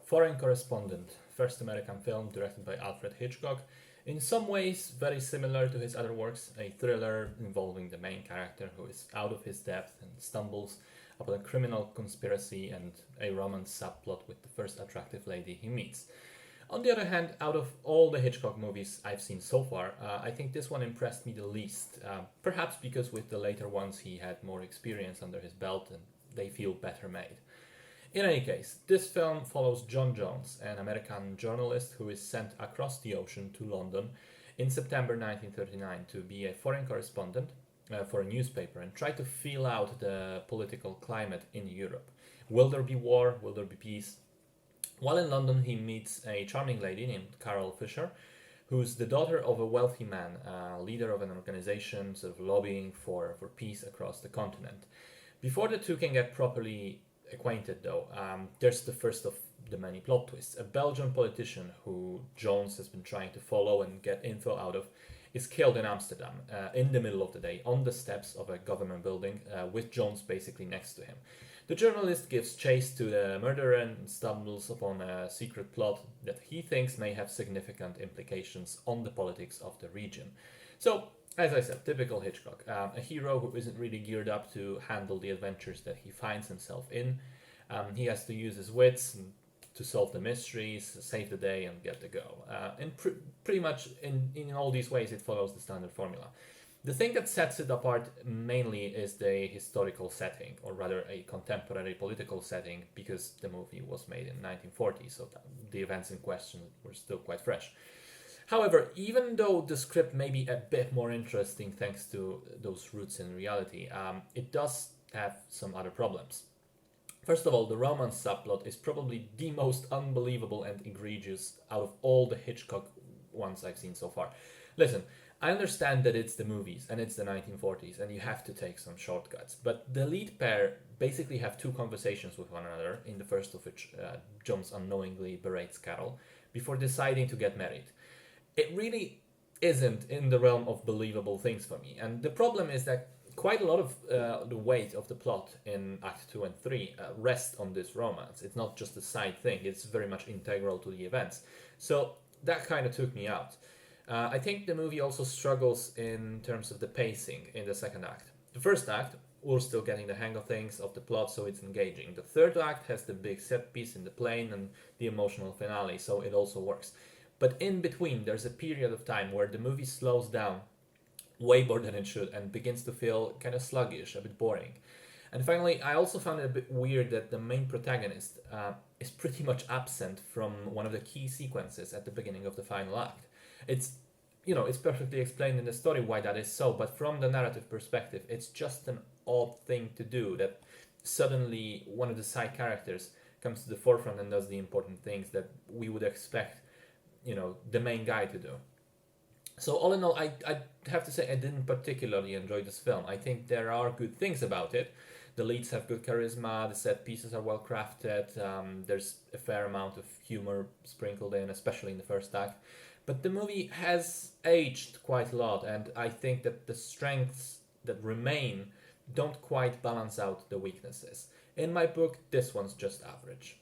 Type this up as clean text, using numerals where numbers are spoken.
Foreign Correspondent, first American film directed by Alfred Hitchcock, in some ways very similar to his other works, a thriller involving the main character who is out of his depth and stumbles upon a criminal conspiracy and a romance subplot with the first attractive lady he meets. On the other hand, out of all the Hitchcock movies I've seen so far, I think this one impressed me the least. Perhaps because with the later ones he had more experience under his belt and they feel better made. In any case, this film follows John Jones, an American journalist who is sent across the ocean to London in September 1939 to be a foreign correspondent for a newspaper and try to feel out the political climate in Europe. Will there be war? Will there be peace? While in London, he meets a charming lady named Carol Fisher, who's the daughter of a wealthy man, leader of an organization sort of lobbying for peace across the continent. Before the two can get properly acquainted, though, there's the first of the many plot twists. A Belgian politician who Jones has been trying to follow and get info out of is killed in Amsterdam in the middle of the day on the steps of a government building with Jones basically next to him. The journalist gives chase to the murderer and stumbles upon a secret plot that he thinks may have significant implications on the politics of the region. So, as I said, typical Hitchcock. A hero who isn't really geared up to handle the adventures that he finds himself in. He has to use his wits to solve the mysteries, save the day, and get the go. And pretty much in all these ways, it follows the standard formula. The thing that sets it apart mainly is the historical setting, or rather a contemporary political setting, because the movie was made in 1940, so the events in question were still quite fresh. However, even though the script may be a bit more interesting thanks to those roots in reality, it does have some other problems. First of all, the romance subplot is probably the most unbelievable and egregious out of all the Hitchcock ones I've seen so far. Listen, I understand that it's the movies and it's the 1940s and you have to take some shortcuts, but the lead pair basically have two conversations with one another, in the first of which Jones unknowingly berates Carol, before deciding to get married. It really isn't in the realm of believable things for me, and the problem is that quite a lot of the weight of the plot in Act 2 and 3 rests on this romance. It's not just a side thing, it's very much integral to the events. So that kind of took me out. I think the movie also struggles in terms of the pacing in the second act. The first act, we're still getting the hang of things, of the plot, so it's engaging. The third act has the big set piece in the plane and the emotional finale, so it also works. But in between, there's a period of time where the movie slows down way more than it should and begins to feel kind of sluggish, a bit boring. And finally, I also found it a bit weird that the main protagonist is pretty much absent from one of the key sequences at the beginning of the final act. It's perfectly explained in the story why that is so, but from the narrative perspective, it's just an odd thing to do that suddenly one of the side characters comes to the forefront and does the important things that we would expect, the main guy to do. So all in all, I have to say I didn't particularly enjoy this film. I think there are good things about it. The leads have good charisma, the set pieces are well crafted, there's a fair amount of humor sprinkled in, especially in the first act. But the movie has aged quite a lot, and I think that the strengths that remain don't quite balance out the weaknesses. In my book, this one's just average.